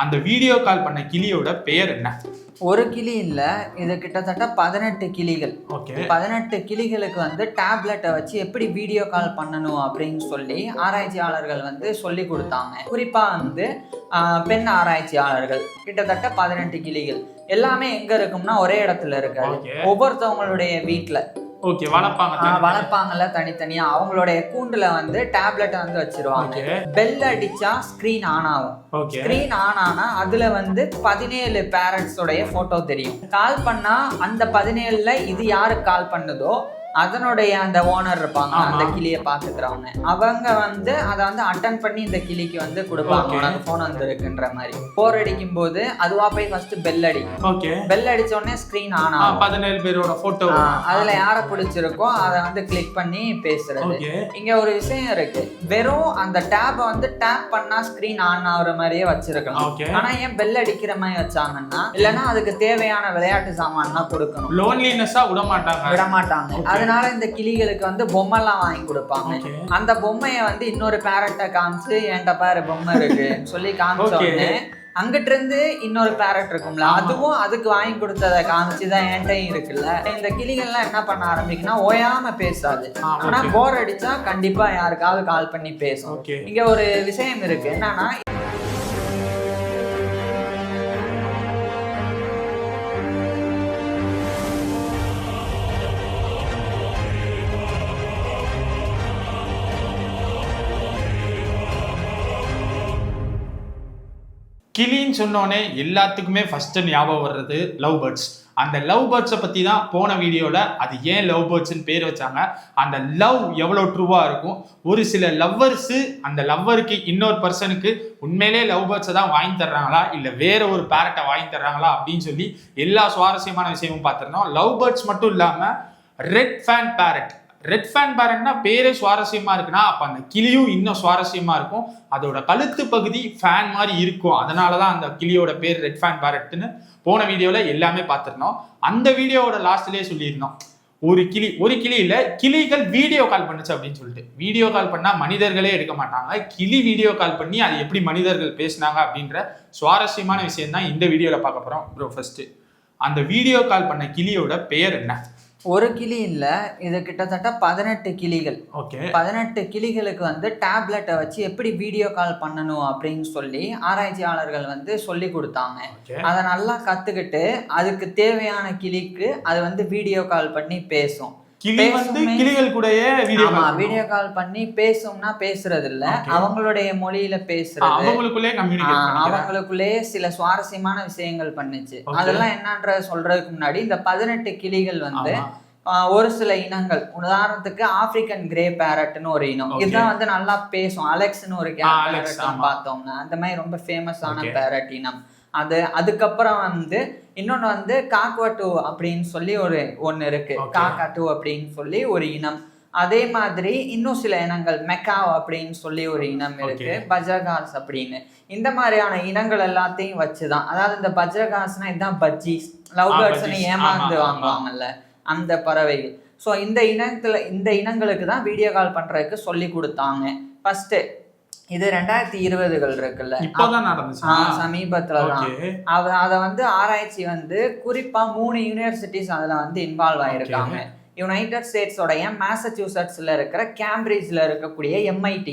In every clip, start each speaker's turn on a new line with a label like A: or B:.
A: அந்த video call பண்ண கிளியோட பெயர் என்ன?
B: ஒரு கிளி இல்ல, இது கிட்டத்தட்ட 18 கிளிகள்.
A: ஓகே.
B: 18 கிளிகளுக்கு வந்து டேப்லெட்டை வச்சு எப்படி வீடியோ கால் பண்ணணும் அப்படின்னு சொல்லி ஆராய்ச்சியாளர்கள் வந்து சொல்லி கொடுத்தாங்க. குறிப்பா வந்து பெண் ஆராய்ச்சியாளர்கள் கிட்டத்தட்ட 18 கிளிகள் எல்லாமே எங்க இருக்கும்னா ஒரே இடத்துல இருக்காது. ஒவ்வொருத்தவங்களுடைய வீட்டுல வளர்ப்பாங்கல்ல தனித்தனியா அவங்களுடைய கூண்டுல வந்து டேப்லெட் வந்து வச்சிருவாங்க. பெல் அடிச்சா ஸ்கிரீன் ஆன் ஆகும். ஸ்கிரீன் ஆன் ஆனா அதுல வந்து 17 பேரண்ட்ஸ் உடைய போட்டோ தெரியும். கால் பண்ணா அந்த 17ல இது யாருக்கு கால் பண்ணுதோ அதனுடைய அந்த ஓனர் இருப்பாங்க, அந்த கிளியை பாத்துக்கிறவங்க, அவங்க வந்து அதை வந்து அட்டன் பண்ணி இந்த கிளிக்கு வந்து கொடுப்பாங்க. உனக்கு போன் வந்து இருக்குன்ற மாதிரி. போர் அடிக்கும் போது அதுவா போய் ஃபர்ஸ்ட் பெல் அடிக்கும். பெல் அடிச்ச உடனே ஸ்கிரீன் ஆன் ஆகும்.
A: 17 பேரோட போட்டோ,
B: அதுல யார பிடிச்சிருக்கோ அதை வந்து கிளிக் பண்ணி பேசுறது. இங்க ஒரு விஷயம் இருக்கு, வெறும் அந்த டேப் வந்து டேப் பண்ணா ஸ்கிரீன் ஆன் ஆகுற மாதிரியே வச்சிருக்கலாம். ஆனா ஏன் பெல் அடிக்கிற மாதிரி வச்சாங்கன்னா, இல்லைன்னா அதுக்கு தேவையான விளையாட்டு சாமான் கொடுக்கணும்.
A: லோன்லினஸா விட மாட்டாங்க.
B: அதனால இந்த கிளிகளுக்கு வந்து பொம்மைலாம் வாங்கி கொடுப்பாங்க. அந்த பொம்மையை வந்து இன்னொரு பேரட்டை காமிச்சு என்கிட்ட பாரு பொம்மை இருக்கு சொல்லி காமிச்சோடனே அங்கிட்ட இருந்து இன்னொரு பேரட் இருக்கும்ல, அதுவும் அதுக்கு வாங்கி கொடுத்ததை காமிச்சுதான் என்கிட்டயும் இருக்குல்ல. இந்த கிளிகள்லாம் என்ன பண்ண ஆரம்பிக்குன்னா ஓயாம பேசாது. ஆனா போர் அடிச்சா கண்டிப்பா யாருக்காவது கால் பண்ணி பேசும். இங்க ஒரு விஷயம் இருக்கு, என்னன்னா
A: கிளின்னு சொன்னோடனே எல்லாத்துக்குமே ஃபர்ஸ்ட் ஞாபகம் வர்றது லவ் பேர்ட்ஸ். அந்த லவ் பேர்ட்ஸை பற்றி தான் போன வீடியோவில் அது ஏன் லவ் பேர்ட்ஸ்ன்னு பேர் வச்சாங்க, அந்த லவ் எவ்வளோ ட்ரூவாக இருக்கும், ஒரு சில லவ்வர்ஸு அந்த லவ்வருக்கு இன்னொரு பர்சனுக்கு உண்மையிலே லவ் பேர்ட்ஸை தான் வாங்கி தர்றாங்களா இல்லை வேற ஒரு பேரட்டை வாங்கி தர்றாங்களா அப்படின்னு சொல்லி எல்லா சுவாரஸ்யமான விஷயமும் பார்த்துருந்தோம். லவ் பேர்ட்ஸ் மட்டும் இல்லாமல் red fan parrot. Red fan பேரட்னா பேரே சுவாரஸ்யமா இருக்குன்னா அப்ப அந்த கிளியும் இன்னும் சுவாரஸ்யமா இருக்கும். அதோட கழுத்து பகுதி ஃபேன் மாதிரி இருக்கும், அதனாலதான் அந்த கிளியோட பேர் ரெட் ஃபேன் பேரட்னு போன வீடியோல எல்லாமே பார்த்திருந்தோம். அந்த வீடியோவோட லாஸ்ட்லயே சொல்லியிருந்தோம், ஒரு கிளி இல்ல கிளிகள் வீடியோ கால் பண்ணுச்சு அப்படின்னு சொல்லிட்டு. வீடியோ கால் பண்ணா மனிதர்களே எடுக்க மாட்டாங்க, கிளி வீடியோ கால் பண்ணி அது எப்படி மனிதர்கள் பேசினாங்க அப்படின்ற சுவாரஸ்யமான விஷயம் தான் இந்த வீடியோல பார்க்க போறோம். ப்ரோ ஃபர்ஸ்ட் அந்த வீடியோ கால் பண்ண கிளியோட பெயர் என்ன?
B: ஒரு கிளி இல்ல, இது கிட்டத்தட்ட 18 கிளிகள். 18 கிளிகளுக்கு வந்து டேப்லெட்டை வச்சு எப்படி வீடியோ கால் பண்ணணும் அப்படின்னு சொல்லி ஆராய்ச்சியாளர்கள் வந்து சொல்லி கொடுத்தாங்க. அதை நல்லா கத்துக்கிட்டு அதுக்கு தேவையான கிளிக்கு அது வந்து வீடியோ கால் பண்ணி பேசும்.
A: கிளிகள் கூட
B: வீடியோ கால் பண்ணி பேசும்னா பேசுறது இல்ல, அவங்களுடைய மொழியில பேசுறது, அவங்களுக்குள்ளே சில சுவாரஸ்யமான விஷயங்கள் பண்ணுச்சு. அதெல்லாம் என்னன்ற சொல்றதுக்கு முன்னாடி இந்த 18 கிளிகள் வந்து ஒரு சில இனங்கள், உதாரணத்துக்கு ஆப்பிரிக்கன் கிரே பேரட்னு ஒரு இனம், இதுதான் வந்து நல்லா பேசும். அலெக்ஸ்னு ஒரு பார்த்தோம்னா அந்த மாதிரி ரொம்ப ஃபேமஸான பேரட் இனம் அது. அதுக்கப்புறம் வந்து இன்னொன்னு வந்து காக்வாட்டு அப்படின்னு சொல்லி ஒன்னு இருக்கு, காக்காட்டு அப்படின்னு சொல்லி ஒரு இனம். அதே மாதிரி இன்னும் சில இனங்கள், மெக்காவ் அப்படின்னு சொல்லி ஒரு இனம் இருக்கு, பஜ்ரகாஸ் அப்படின்னு. இந்த மாதிரியான இனங்கள் எல்லாத்தையும் வச்சுதான், அதாவது இந்த பஜ்ரகாஸ்னா இதுதான் பஜ்ஜீஸ், லவ் பேர்ட்ஸ்னு ஏமாந்து வாங்குவாங்கல்ல அந்த பறவைகள். ஸோ இந்த இனங்களுக்கு தான் வீடியோ கால் பண்றதுக்கு சொல்லி கொடுத்தாங்க ஃபர்ஸ்ட். இது 2020 இருக்குல்ல, சமீபத்துலதான் அதை வந்து ஆராய்ச்சி வந்து குறிப்பா 3 யூனிவர்சிட்டிஸ் அதுல வந்து இன்வால்வ் ஆயிருக்காங்க. யுனைடெட் ஸ்டேட்ஸோடைய மாசச்சூசெட்ஸ்ல இருக்கிற கேம்பிரிட்ஜ்ல இருக்கக்கூடிய MIT,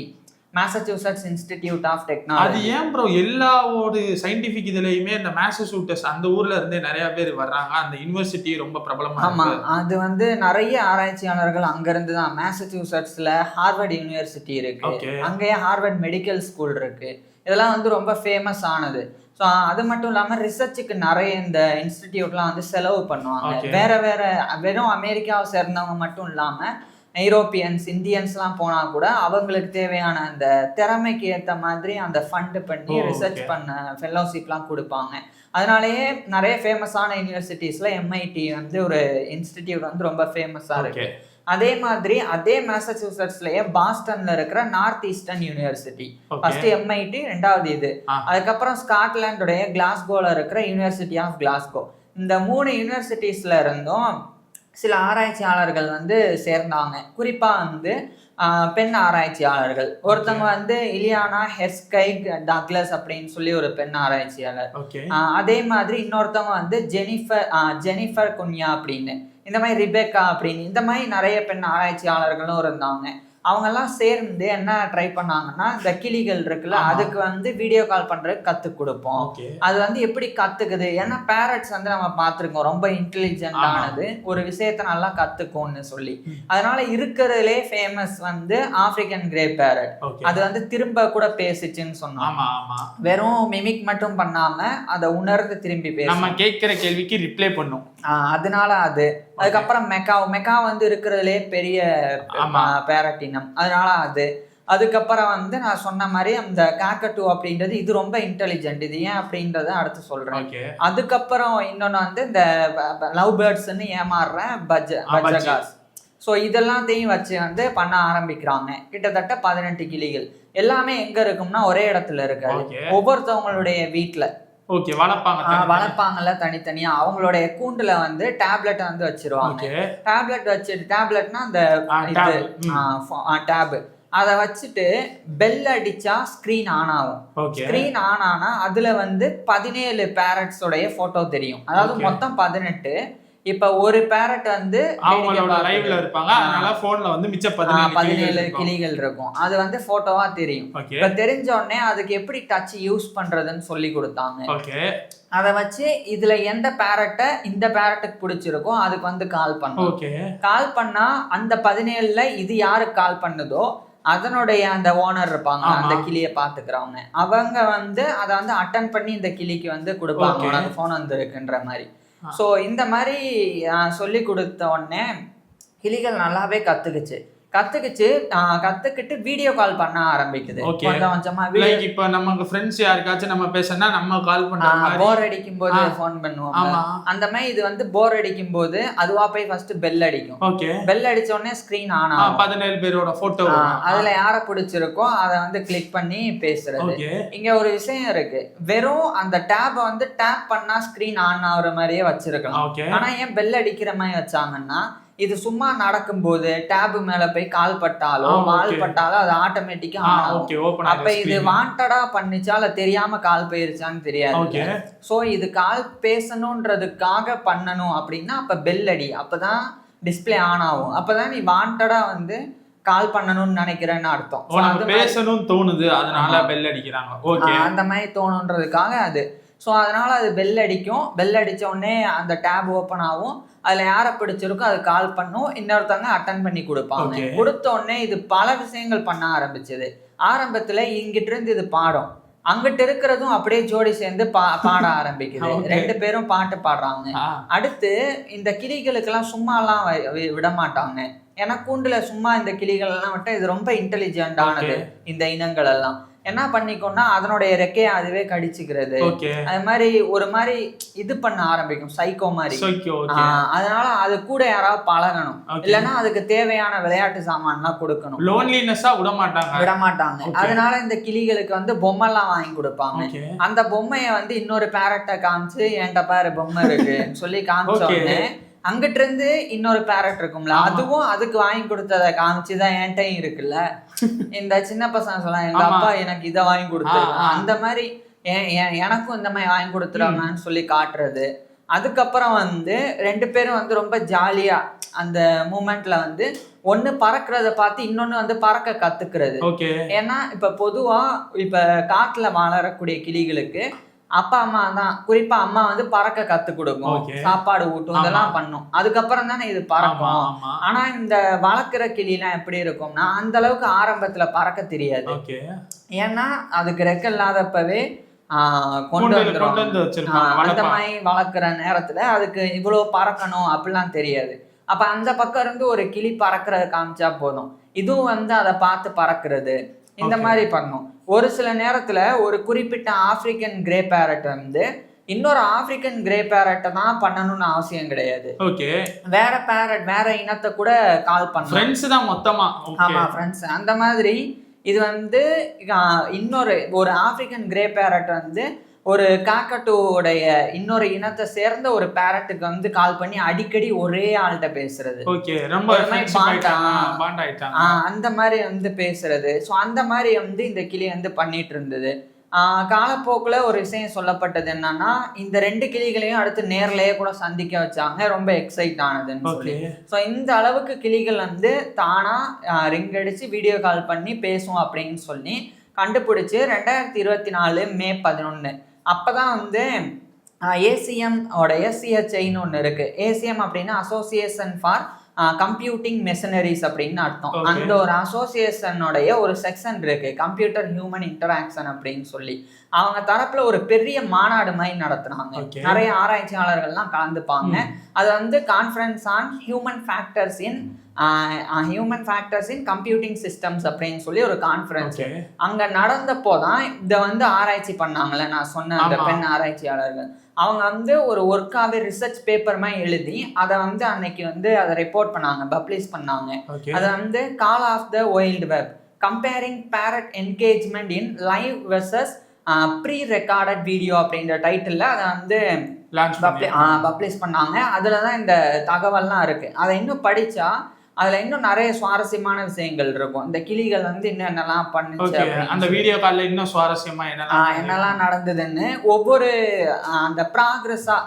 B: Massachusetts institute of technology.
A: அது ஏன் ப்ரோ எல்லா ஒரு சயின்டிபிக் இதுலயுமே இந்த மாசச்சூசெட்ஸ் அந்த ஊர்ல இருந்தே நிறைய பேர் வர்றாங்க, அந்த யூனிவர்சிட்டி ரொம்ப பிரபலமா?
B: ஆமா, அது வந்து நிறைய ஆராய்ச்சியாளர்கள் அங்க இருந்து தான். மாசச்சூசெட்ஸ்ல ஹார்வர்ட் யூனிவர்சிட்டி இருக்கு, அங்கேயே ஹார்வர்ட் மெடிக்கல் ஸ்கூல் இருக்கு, இதெல்லாம் வந்து ரொம்ப ஃபேமஸ் ஆனது. ஸோ அது மட்டும் இல்லாமல் ரிசர்ச்சுக்கு நிறைய இந்த இன்ஸ்டிடியூட்லாம் வந்து செலவு பண்ணுவாங்க. வேற வெறும் அமெரிக்காவை சேர்ந்தவங்க மட்டும் இல்லாமல் ஐரோப்பியன்ஸ், இந்தியன்ஸ்லாம் போனால் கூட அவங்களுக்கு தேவையான அந்த திறமைக்கு ஏற்ற மாதிரி அந்த ஃபண்டு பண்ணி ரிசர்ச் பண்ண ஃபெல்லோஷிப்லாம் கொடுப்பாங்க. அதனாலேயே நிறைய ஃபேமஸான யூனிவர்சிட்டிஸில் MIT வந்து ஒரு இன்ஸ்டிடியூட் வந்து ரொம்ப ஃபேமஸாக இருக்கு. அதே மாதிரி அதே மாசச்சூசெட்ஸ்லயே பாஸ்டன்ல இருக்கிற north eastern university, first MIT, ரெண்டாவது இது. அதுக்கப்புறம் ஸ்காட்லாண்டுடைய கிளாஸ்கோல இருக்கிற யூனிவர்சிட்டி ஆஃப் கிளாஸ்கோ. இந்த 3 யூனிவர்சிட்டிஸ்ல இருந்தும் சில ஆராய்ச்சியாளர்கள் வந்து சேர்ந்தாங்க. குறிப்பா வந்து பெண் ஆராய்ச்சியாளர்கள். ஒருத்தவங்க வந்து இலியானா ஹெர்ஸ்கைக் டக்ளஸ் அப்படின்னு சொல்லி ஒரு பெண் ஆராய்ச்சியாளர். அதே மாதிரி இன்னொருத்தவங்க வந்து ஜெனிஃபர் குன்யா அப்படின்னு, இந்த மாதிரி ரிபேக்கா அப்படின்னு, இந்த மாதிரி நிறைய பெண் ஆராய்ச்சியாளர்களும் இருந்தாங்க. அவங்கெல்லாம் சேர்ந்து என்ன ட்ரை பண்ணாங்கன்னா, இந்த கிளிகள் இருக்குல்ல, அதுக்கு வந்து வீடியோ கால் பண்றதுக்கு கத்து கொடுப்போம். அது வந்து எப்படி கத்துக்குது, ஏன்னா பேரட்ஸ் வந்து நம்ம பார்த்துருக்கோம் ரொம்ப இன்டெலிஜென்ட் ஆனது, ஒரு விஷயத்த நல்லா கத்துக்கும்னு சொல்லி. அதனால இருக்கிறதுலே ஃபேமஸ் வந்து ஆப்பிரிக்கன் கிரே பேரட். அது வந்து திரும்ப கூட பேசுச்சுன்னு சொன்னோம். வெறும் மிமிக் மட்டும் பண்ணாம அதை உணர்ந்து திரும்பி பேசும்,
A: நம்ம கேட்கிற கேள்விக்கு ரிப்ளை பண்ணும்.
B: அதனால அதுக்கப்புறம் மெக்கா வந்து இருக்கிறதுலே பெரிய பேரட் இனம், அதனால அதுக்கப்புறம் வந்து நான் சொன்ன மாதிரி அந்த காக்கட்டூ அப்படின்றது இது ரொம்ப இன்டெலிஜென்ட். இது ஏன் அப்படின்றத அடுத்து சொல்றேன். அதுக்கப்புறம் இன்னொன்னு வந்து இந்த லவ் பேர்ட்ஸ்ன்னு ஏமாறுறேன் பஜகாஸ். ஸோ இதெல்லாத்தையும் வச்சு வந்து பண்ண ஆரம்பிக்கிறாங்க. கிட்டத்தட்ட 18 கிளிகள் எல்லாமே எங்க இருக்கும்னா ஒரே இடத்துல இருக்காது, ஒவ்வொருத்தவங்களுடைய வீட்டுல வளர்ப்பாங்கல்ல தனித்தனியா. அவங்களுடைய கூண்டுல வந்து டேப்லெட் வந்து வச்சிருவாங்க. டேப்லெட்னா அந்த டேப், அதை வச்சுட்டு பெல் அடிச்சா ஸ்கிரீன் ஆன் ஆகும். ஸ்கிரீன் ஆன் ஆனா அதுல வந்து 17 பேரட்ஸ் உடைய போட்டோ தெரியும். அதாவது மொத்தம் 18. இப்ப ஒரு பேரட் வந்து
A: லைவ்ல இருப்பாங்க, அதனால போன்ல வந்து மிச்ச
B: 17 கிளிகள் இருக்கும். அது வந்து போட்டோவா தெரியும். இப்ப தெரிஞ்ச உடனே அதுக்கு எப்படி டச் யூஸ் பண்றதுன்னு சொல்லி கொடுத்தாங்க. அதை வச்சு இதுல எந்த பேரட்டை இந்த பேரட்டுக்கு பிடிச்சிருக்கோ அதுக்கு வந்து கால் பண்ணும். கால் பண்ணா அந்த 17ல இது யாருக்கு கால் பண்ணுதோ அதனுடைய அந்த ஓனர் இருப்பாங்க, அந்த கிளியை பாத்துக்கிறவங்க, அவங்க வந்து அதை வந்து அட்டன் பண்ணி இந்த கிளிக்கு வந்து கொடுப்பாங்க, உனக்கு போன் வந்துருக்குன்ற மாதிரி. ஸோ இந்த மாதிரி சொல்லி கொடுத்த உடனே கிளிகள் நல்லாவே கத்துக்கிட்டு வீடியோ கால் பண்ண ஆரம்பிக்குது. கொஞ்சம் கொஞ்சமா
A: இப்ப நமக்கு ஃப்ரெண்ட்ஸ் யாருக்காச்சும் நம்ம பேசனா நம்ம கால் பண்றோம்,
B: போர் அடிக்கும் போது போன் பண்ணுவோம். அந்த மாதிரி இது வந்து போர் அடிக்கும் போது அதுவா போய் ஃபர்ஸ்ட் பெல் அடிக்கும். பெல் அடிச்ச உடனே ஸ்கிரீன் ஆன் ஆகும்.
A: 17 பேரோட போட்டோ,
B: அதுல யார பிடிச்சிருக்கோ அதை வந்து கிளிக் பண்ணி பேசுறது. இங்க ஒரு விஷயம் இருக்கு, வெறும் அந்த டேப் வந்து டேப் பண்ணா ஸ்கிரீன் ஆன் ஆகுற மாதிரியே வச்சிருக்கலாம். ஆனா ஏன் பெல் அடிக்கிற மாதிரி வச்சாங்கன்னா, இது சும்மா நடக்கும்போது டேப் மேல போய் கால் பட்டாலோ வால் பட்டாலோ அது ஆட்டோமேட்டிக்கா ஆகும். அப்ப இது வாண்டடா பண்ணிச்சா இல்ல தெரியாம கால் போயிருச்சான்னு தெரியாது. சோ இது கால் பேசணும்ன்றதுக்காக பண்ணணும் அப்படின்னா அப்ப பெல் அடி, அப்பதான் டிஸ்பிளே ஆன் ஆகும். அப்பதான் நீ வாண்டடா வந்து கால் பண்ணணும்னு நினைக்கிறேன்னு அர்த்தம்.
A: பேசணும் தோணுது, அதனால பெல் அடிக்கிறாங்க.
B: அந்த மாதிரி தோணுன்றதுக்காக அது. ஸோ அதனால அது பெல் அடிக்கும். பெல் அடிச்ச உடனே அந்த டேப் ஓப்பன் ஆகும். அதுல யாரை பிடிச்சிருக்கோ அது கால் பண்ணும், இன்னொருத்தவங்க அட்டன் பண்ணி கொடுப்பாங்க. கொடுத்த உடனே இது பல விஷயங்கள் பண்ண ஆரம்பிச்சது. ஆரம்பத்துல இங்கிட்ட இருந்து இது பாடும், அங்கிட்ட இருக்கிறதும் அப்படியே ஜோடி சேர்ந்து பாட ஆரம்பிக்குது. 2 பேரும் பாட்டு பாடுறாங்க. அடுத்து இந்த கிளிகளுக்கு எல்லாம் சும்மா எல்லாம் விட மாட்டாங்க. ஏன்னா கூண்டுல சும்மா இந்த கிளிகள் எல்லாம் விட்டா இது ரொம்ப இன்டெலிஜென்ட் ஆனது. இந்த இனங்கள் எல்லாம் என்ன பண்ணிக்கோன்னா அதனுடைய ரெக்கையை அதுவே கடிச்சுக்கிறது. அது மாதிரி ஒரு மாதிரி இது பண்ண ஆரம்பிக்கும், சைக்கோ மாதிரி. அதனால அது கூட யாராவது பழகணும், இல்லைன்னா அதுக்கு தேவையான விளையாட்டு சாமான்லாம் கொடுக்கணும்.
A: லோன்லினஸா விட மாட்டாங்க.
B: அதனால இந்த கிளிகளுக்கு வந்து பொம்மை எல்லாம் வாங்கி கொடுப்பாங்க. அந்த பொம்மையை வந்து இன்னொரு பேரட்டை காமிச்சு என்கிட்ட பாரு பொம்மை இருக்குன்னு சொல்லி காமிச்சோடனே அங்கிட்ட இருந்து இன்னொரு பேரட் இருக்கும்ல, அதுவும் அதுக்கு வாங்கி கொடுத்ததை காமிச்சுதான் என்கிட்டயும் இருக்குல்ல. இந்த சின்ன பசங்க சொல்லலாம் எங்க அப்பா எனக்கு இதை வாங்கி கொடுத்துருக்காங்க, அந்த மாதிரி எனக்கும் இந்த மாதிரி வாங்கி கொடுத்துருவாங்கன்னு சொல்லி காட்டுறது. அதுக்கப்புறம் வந்து 2 பேரும் வந்து ரொம்ப ஜாலியா அந்த மூமெண்ட்ல வந்து ஒண்ணு பறக்கிறத பார்த்து இன்னொன்னு வந்து பறக்க கத்துக்கிறது. ஏன்னா இப்ப பொதுவா இப்ப காட்டுல வளரக்கூடிய கிளிகளுக்கு அப்பா அம்மா தான், குறிப்பா அம்மா வந்து பறக்க கத்து கொடுக்கும், சாப்பாடு ஊட்டும், இதெல்லாம் பண்ணும். அதுக்கப்புறம் தானே இது பறக்கும். ஆனா இந்த வளர்க்குற கிளிலாம் எப்படி இருக்கும்னா அந்த அளவுக்கு ஆரம்பத்துல பறக்க தெரியாது. ஏன்னா அதுக்கு ரெக்க இல்லாதப்பவே கொண்டு வந்துடும். அந்த மாதிரி வளர்க்குற நேரத்துல அதுக்கு இவ்வளவு பறக்கணும் அப்படிலாம் தெரியாது. அப்ப அந்த பக்கம் இருந்து ஒரு கிளி பறக்கிறத காமிச்சா போதும், இதுவும் வந்து அதை பார்த்து பறக்கிறது, இந்த மாதிரி பண்ணும். ஒரு சில நேரத்துல ஒரு குறிப்பிட்ட ஆப்பிரிக்கன் கிரே பேரட் வந்து இன்னொரு ஆப்பிரிக்கன் கிரே பேரட்டை தான் பண்ணணும்னு அவசியம் கிடையாது. வேற பேரட் வேற இனத்தை கூட கால் பண்ணலாம். ஆமா ஃப்ரெண்ட்ஸ். அந்த மாதிரி இது வந்து இன்னொரு ஒரு ஆப்பிரிக்கன் கிரே பேரட் வந்து ஒரு காக்கட்டோடைய இன்னொரு இனத்தை சேர்ந்த ஒரு பேரட்டுக்கு வந்து கால் பண்ணி அடிக்கடி ஒரே ஆள்கிட்ட பேசுறது, அந்த மாதிரி வந்து பேசுறது. ஸோ அந்த மாதிரி வந்து இந்த கிளி வந்து பண்ணிட்டு இருந்தது. காலப்போக்குல ஒரு விஷயம் சொல்லப்பட்டது என்னன்னா, இந்த 2 கிளிகளையும் அடுத்து நேர்லயே கூட சந்திக்க வச்சாங்க, ரொம்ப எக்ஸைட் ஆனதுன்னு சொல்லி. ஸோ இந்த அளவுக்கு கிளிகள் வந்து தானா ரிங் அடிச்சு வீடியோ கால் பண்ணி பேசும் அப்படின்னு சொல்லி கண்டுபிடிச்சு 2024 மே 11 அப்பதான் வந்து ACM ஓடைய CHIன்னு ஒன்று இருக்கு. ACM அப்படின்னா அசோசியேஷன் ஃபார் கம்ப்யூட்டிங் மெஷினரிஸ் அப்படின்னு அர்த்தம். அந்த ஒரு அசோசியேஷனுடைய ஒரு செக்ஷன் இருக்கு, கம்ப்யூட்டர் ஹியூமன் இன்டராக்ஷன் அப்படின்னு சொல்லி. அவங்க தரப்புல ஒரு பெரிய மாநாடு மாதிரி நடத்துனாங்க. நிறைய ஆராய்ச்சியாளர்கள்லாம் கலந்துப்பாங்க. அது வந்து conference on human factors in computing systems அப்படின்னு சொல்லி ஒரு கான்ஃபரன்ஸ் அங்க நடந்தப்போதான் இதை வந்து ஆராய்ச்சி பண்ணாங்கல்ல, நான் சொன்ன அந்த பெண் ஆராய்ச்சியாளர்கள். அவங்க வந்து ஒரு ஒர்க்காவே ரிசர்ச் பேப்பர் மாதிரி எழுதி அதை வந்து அன்னைக்கு வந்து அதை ரிப்போர்ட் பண்ணாங்க, பப்ளிஷ் பண்ணாங்க. அதை வந்து call of the wild web comparing parrot engagement in live versus pre recorded video அப்படின்ற டைட்டில் அதை வந்து பப்ளிஷ் பண்ணாங்க. அதில் தான் இந்த தகவல்லாம் இருக்கு. அதை இன்னும் படித்தா அதில் இன்னும் நிறைய சுவாரஸ்யமான விஷயங்கள் இருக்கும். இந்த கிளிகள் வந்து இன்னும் என்னெல்லாம் பண்ணுச்சு,
A: அந்த வீடியோ காலில் இன்னும் சுவாரஸ்யமா
B: என்னெல்லாம் நடந்ததுன்னு ஒவ்வொரு அந்த ப்ராக்ரஸா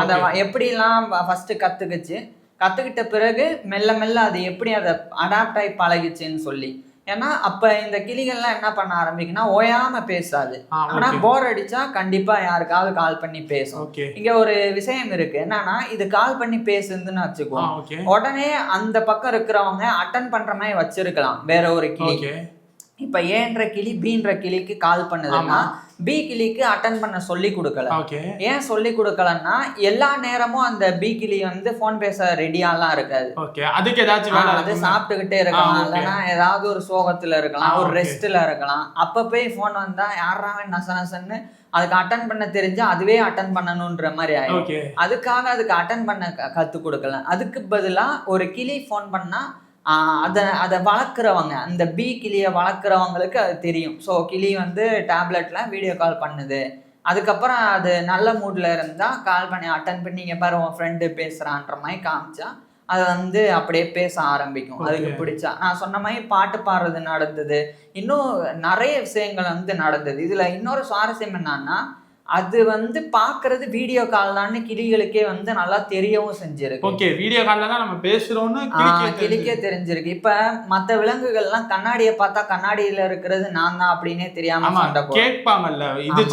B: அந்த எப்படிலாம் ஃபர்ஸ்ட் கற்றுக்கிட்ட பிறகு மெல்ல மெல்ல அது எப்படி அதை அடாப்ட் ஆகி பழகிச்சுன்னு சொல்லி. ஏன்னா அப்ப இந்த கிளிகள்லாம் என்ன பண்ண ஆரம்பிக்குன்னா ஓயாம பேசாது, ஆனா போர் அடிச்சா கண்டிப்பா யாருக்காவது கால் பண்ணி பேசும். இங்க ஒரு விஷயம் இருக்கு என்னன்னா, இது கால் பண்ணி பேசுதுன்னு வச்சுக்கோ, உடனே அந்த பக்கம் இருக்கிறவங்க அட்டன் பண்ற மாதிரி வச்சிருக்கலாம் வேற ஒரு கிளி. இப்ப ஏன்ற கிளி பீன்ற கிளிக்கு கால் பண்ணுதுன்னா பி கிளிக்கு அட்டன் பண்ண சொல்லி கொடுக்கல. ஏன் சொல்லி கொடுக்கலன்னா, எல்லா நேரமும் அந்த பி கிளி வந்து போன் பேச ரெடியாலாம் இருக்காது.
A: அதுக்கு ஏதாச்சும்
B: அது சாப்பிட்டுக்கிட்டே இருக்கலாம், இல்லைன்னா ஏதாவது ஒரு சோகத்துல இருக்கலாம், ஒரு ரெஸ்ட்ல இருக்கலாம். அப்ப போய் போன் வந்தா யாராவே நசன்னு அதுக்கு அட்டன் பண்ண தெரிஞ்சா அதுவே அட்டன் பண்ணணும்ன்ற மாதிரி ஆயிடும். அதுக்காக அதுக்கு அட்டன் பண்ண கத்து கொடுக்கல. அதுக்கு பதிலா ஒரு கிளி போன் பண்ணா அதை வளர்க்குறவங்க, அந்த பி கிளியை வளர்க்குறவங்களுக்கு அது தெரியும். ஸோ கிளி வந்து டேப்லெட்ல வீடியோ கால் பண்ணுது. அதுக்கப்புறம் அது நல்ல மூட்ல இருந்தால் கால் பண்ணி அட்டன் பண்ணி இங்கே பாரு உன் ஃப்ரெண்டு பேசுகிறான்ற மாதிரி காமிச்சா அது வந்து அப்படியே பேச ஆரம்பிக்கும். அதுக்கு பிடிச்சா நான் சொன்ன மாதிரி பாட்டு பாடுறது நடந்தது. இன்னும் நிறைய விஷயங்கள் வந்து நடந்தது. இதில் இன்னொரு சுவாரஸ்யம் என்னன்னா, அது வந்து பாக்குறது வீடியோ கால் தான் கிளிகளுக்கே வந்து நல்லா தெரியவும் செஞ்சிருக்கு.
A: ஓகே, வீடியோ கால்ல தான் நம்ம பேசுறோம்னு
B: கிளிக்கே தெரிஞ்சிருக்கு. இப்ப மத்த விலங்குகள்லாம் கண்ணாடியை பார்த்தா கண்ணாடியில இருக்கிறது நான் தான் அப்படின்னே தெரியாம
A: கேட்பாங்கல்ல. இது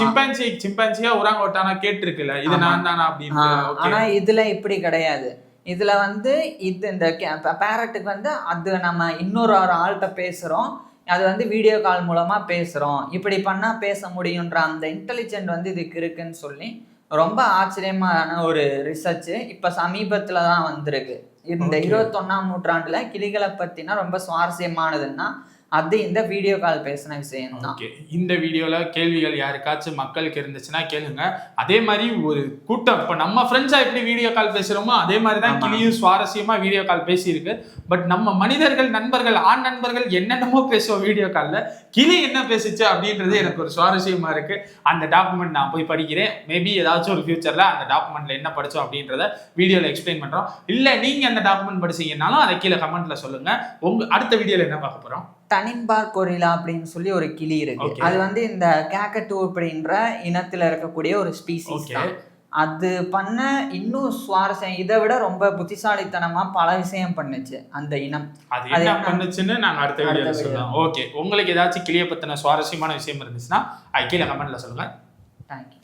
A: சிம்பான்சியா ஒராங்கோட்டானா கேட்டிருக்குல்ல, இது நான் தானா அப்படின்னு.
B: ஆனா இதுல இப்படி கிடையாது. இதுல வந்து இந்த பேரட்டுக்கு வந்து அது நம்ம இன்னொரு ஆள்கிட்ட பேசுறோம், அது வந்து வீடியோ கால் மூலமா பேசுறோம், இப்படி பண்ணா பேச முடியுன்ற அந்த இன்டெலிஜென்ட் வந்து இதுக்கு இருக்குன்னு சொல்லி ரொம்ப ஆச்சரியமான ஒரு ரிசர்ச் இப்ப சமீபத்துல தான் வந்திருக்கு. இந்த 21ஆம் நூற்றாண்டுல கிளிகளை பத்தினா ரொம்ப சுவாரஸ்யமானதுன்னா அது இந்த வீடியோ கால் பேசின விஷயம் தான்.
A: இந்த வீடியோல கேள்விகள் யாருக்காச்சும் மக்களுக்கு இருந்துச்சுன்னா கேளுங்க. அதே மாதிரி ஒரு கூட்டம் இப்ப நம்ம ஃப்ரெண்ட்ஸா எப்படி வீடியோ கால் பேசுறோமோ அதே மாதிரிதான் கிளியும் சுவாரஸ்யமா வீடியோ கால் பேசியிருக்கு. பட் நம்ம மனிதர்கள் நண்பர்கள் ஆண் நண்பர்கள் என்னென்னமோ பேசுவோம் வீடியோ கால்ல, கிளி என்ன பேசுச்சு அப்படின்றது எனக்கு ஒரு சுவாரஸ்யமா இருக்கு. அந்த டாக்குமெண்ட் நான் போய் படிக்கிறேன். மேபி ஏதாச்சும் ஒரு ஃபியூச்சர்ல அந்த டாக்குமெண்ட்ல என்ன படிச்சோம் அப்படின்றத வீடியோல எக்ஸ்பிளைன் பண்றோம். இல்ல நீங்க அந்த டாக்குமெண்ட் படிச்சீங்கன்னாலும் அதை கீழே கமெண்ட்ல சொல்லுங்க. உங்க அடுத்த வீடியோல என்ன பார்க்க போறோம்,
B: டனின்பார்க் கொரில்லா அப்படின்னு சொல்லி ஒரு கிளி இருக்கு. அது வந்து இந்த கேக்கட்டூ அப்படின்ற இனத்துல இருக்கக்கூடிய ஒரு ஸ்பீசிஸ் தான். அது பண்ண இன்னும் சுவாரஸ்யம், இதை விட ரொம்ப புத்திசாலித்தனமா பல விஷயம் பண்ணுச்சு அந்த இனம்.
A: அது என்ன பண்ணுச்சுன்னு நாங்க அடுத்த வீடியோல சொல்றோம். ஓகே, உங்களுக்கு ஏதாச்சும் கிளியை பத்தின சுவாரஸ்யமான விஷயம் இருந்துச்சுன்னா கீழே கமெண்ட்ல சொல்லுங்க.
B: தேங்க்யூ.